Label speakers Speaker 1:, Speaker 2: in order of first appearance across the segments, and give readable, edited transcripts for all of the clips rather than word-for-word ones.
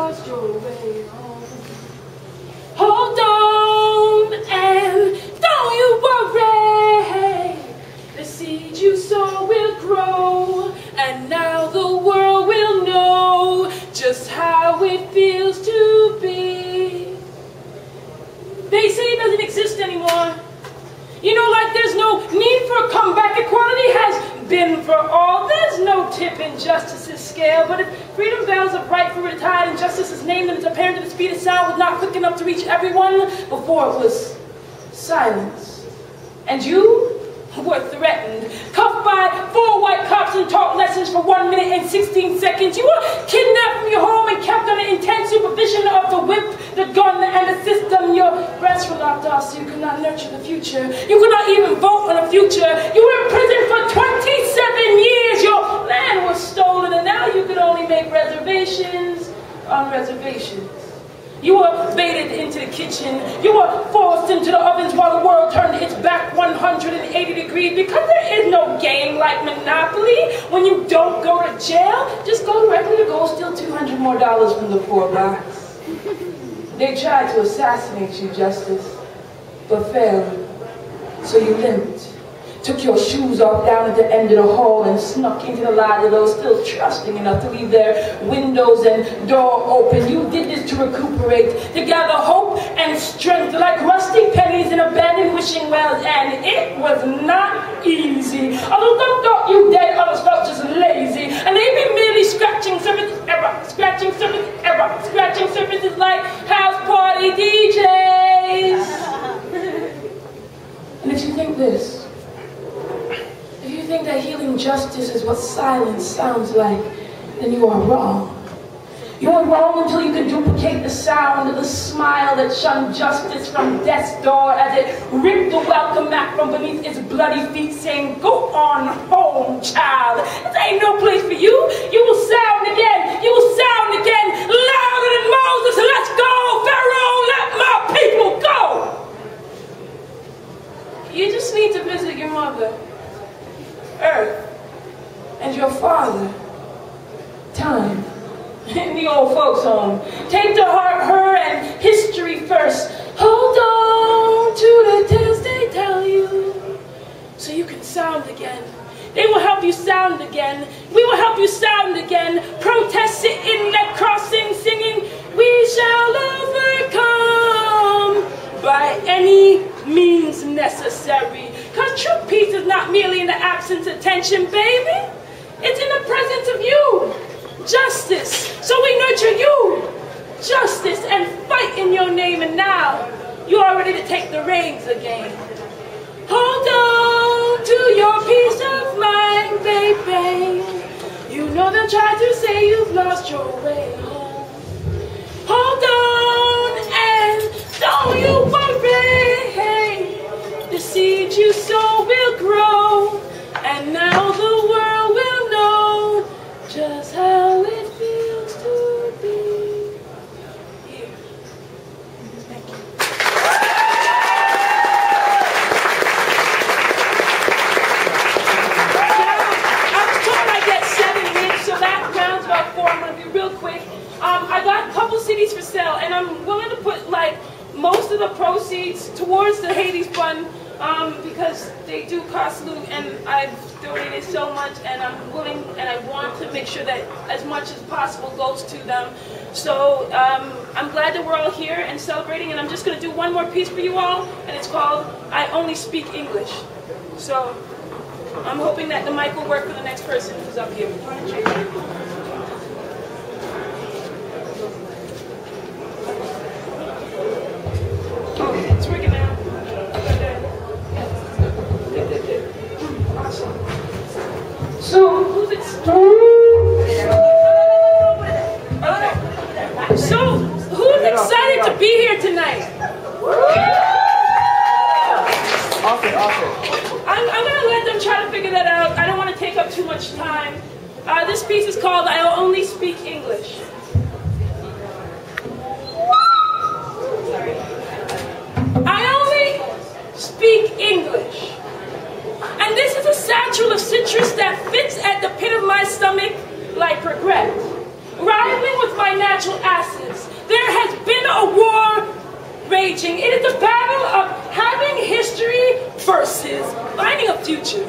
Speaker 1: lost your way home. Hold on and don't you worry. The seed you sow will grow, and now the world will know just how it feels to be. They say it doesn't exist anymore. You know, like there's no need for a comeback. Equality has been for all. There's no tip in justice's scale. But if freedom bells of right for retired and justice is named, and it's apparent that the speed of sound was not quick enough to reach everyone before it was silence. And you were threatened, cuffed by 4 white cops and taught lessons for 1 minute and 16 seconds. You were kidnapped from your home and kept under intense supervision of the whip, the gun, and the system. Your breasts were locked off so you could not nurture the future. You could not even vote on the future. You were in prison for 27 years. Your land was stolen, and now you could only make reservations on reservations. You were baited into the kitchen. You were forced into the ovens while the world turned its back 180 degrees, because there is no game like Monopoly. When you don't go to jail, just go directly to go steal $200 more from the poor box. They tried to assassinate you, Justice, but failed. So you limped, took your shoes off down at the end of the hall and snuck into the lives of those still trusting enough to leave their windows and door open. You did this to recuperate, to gather hope and strength like rusty pennies in abandoned wishing wells, and it was not easy. Although some thought you dead, others felt just lazy, and they've been merely scratching surfaces, scratching surfaces, scratching surfaces like house party DJs. And if you think this, if you think that healing justice is what silence sounds like, then you are wrong. You are wrong until you can duplicate the sound of the smile that shunned justice from death's door as it ripped the welcome mat from beneath its bloody feet, saying, "Go on home, child. This ain't no place for you. You will sound again. You will sound again, louder than Moses. Let's go, Pharaoh. Let my people go." You just need to visit your mother, Earth, and your father, Time, in the old folks' home. Take to heart her and history first. Hold on to the tales they tell you, so you can sound again. They will help you sound again. We will help you sound again. Protest sitting at crossing, singing, "We shall overcome by any means necessary." Because true peace is not merely in the absence of tension, baby. It's in the presence of you. Justice. So we nurture you. Justice and fight in your name. And now you are ready to take the reins again. Hold on to your peace of mind, baby. You know they'll try to say you've lost your way home. Hold on and don't you worry. The seed you sow will grow, and now the world will know just how it feels to be here. Thank you. I was told I get 7 minutes, so that rounds about 4. I'm going to be real quick. I got a couple CDs for sale, and I'm willing to put like most of the proceeds towards the Hades Fund, because they do cost loot, and I've donated so much, and I'm willing and I want to make sure that as much as possible goes to them. So I'm glad that we're all here and celebrating, and I'm just going to do one more piece for you all, and it's called "I Only Speak English." So I'm hoping that the mic will work for the next person who's up here. Oh, it's working now. So, who's it? Okay. So, who's excited to be here tonight? I'm going to let them try to figure that out. I don't want to take up too much time. This piece is called "I Only Speak English." I only speak English. And this is a satchel of citrus that fits at the pit of my stomach like regret. rivaling with my natural assets. There has been a war raging. It is the battle of having history versus finding a future.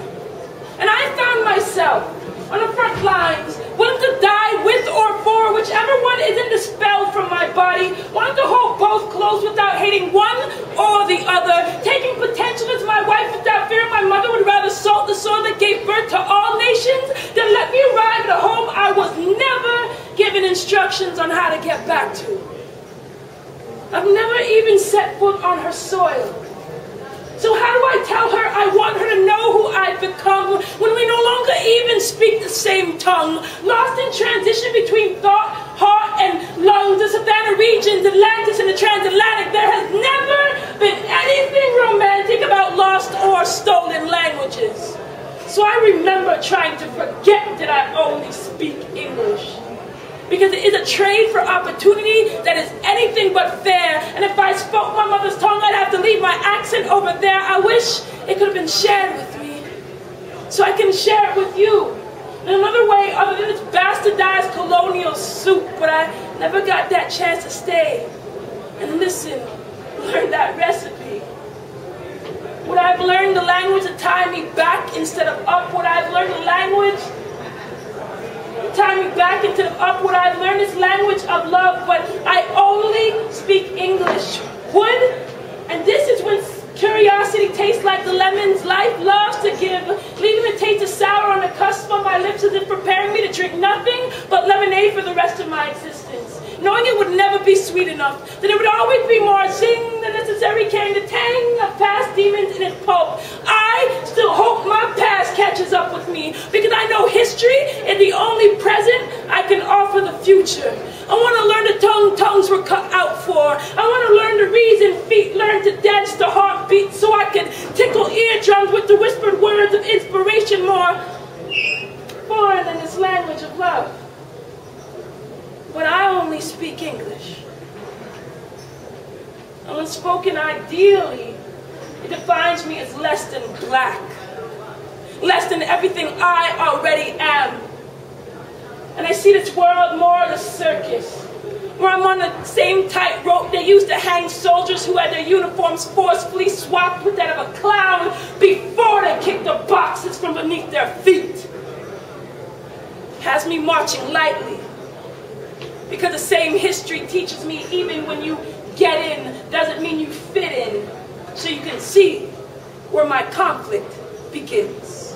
Speaker 1: And I found myself on the front lines, willing to die with or for whichever one isn't dispelled from my body, wanting to hold both close without hating one or the other, taking potential as my wife without fear my mother would rather salt the soil that gave birth to all nations than let me arrive at a home I was never given instructions on how to get back to. I've never even set foot on her soil. So how do I tell her I want her to know who I've become when we no longer even speak the same tongue? Lost in transition between thought, heart, and lungs, the savannah regions, Atlantis, and the transatlantic, there has never been anything romantic about lost or stolen languages. So I remember trying to forget that I only speak English. Because it is a trade for opportunity that is anything but fair. And if I spoke my mother's tongue, I'd have to leave my accent over there. I wish it could have been shared with me, so I can share it with you. In another way, other than this bastardized colonial soup, but I never got that chance to stay and listen, learn that recipe. Would I have learned the language to tie me back instead of up? Would I have learned the language tie me back instead of up? Would I have learned this language of love? But I only speak English. Would? And this is when curiosity tastes like the lemons life loves to give, leaving the taste of sour on the cusp of my lips as if preparing me to drink nothing but lemonade for the rest of my existence. Knowing it would never be sweet enough, that it would always be more zing than necessary, carrying the tang of past demons in its pulp. I still hope my past catches up with me, because I know history is the only present I can offer the future. I want to learn the tongues were cut out for. I want to learn the reason feet learn to dance the heartbeat, so I can tickle eardrums with the whispered words of inspiration more foreign than this language of love. But I only speak English. And when spoken ideally, it defines me as less than black, less than everything I already am. And I see this world more as a circus, where I'm on the same tightrope they used to hang soldiers who had their uniforms forcefully swapped with that of a clown before they kicked the boxes from beneath their feet. Has me marching lightly, because the same history teaches me even when you get in doesn't mean you fit in, so you can see where my conflict begins.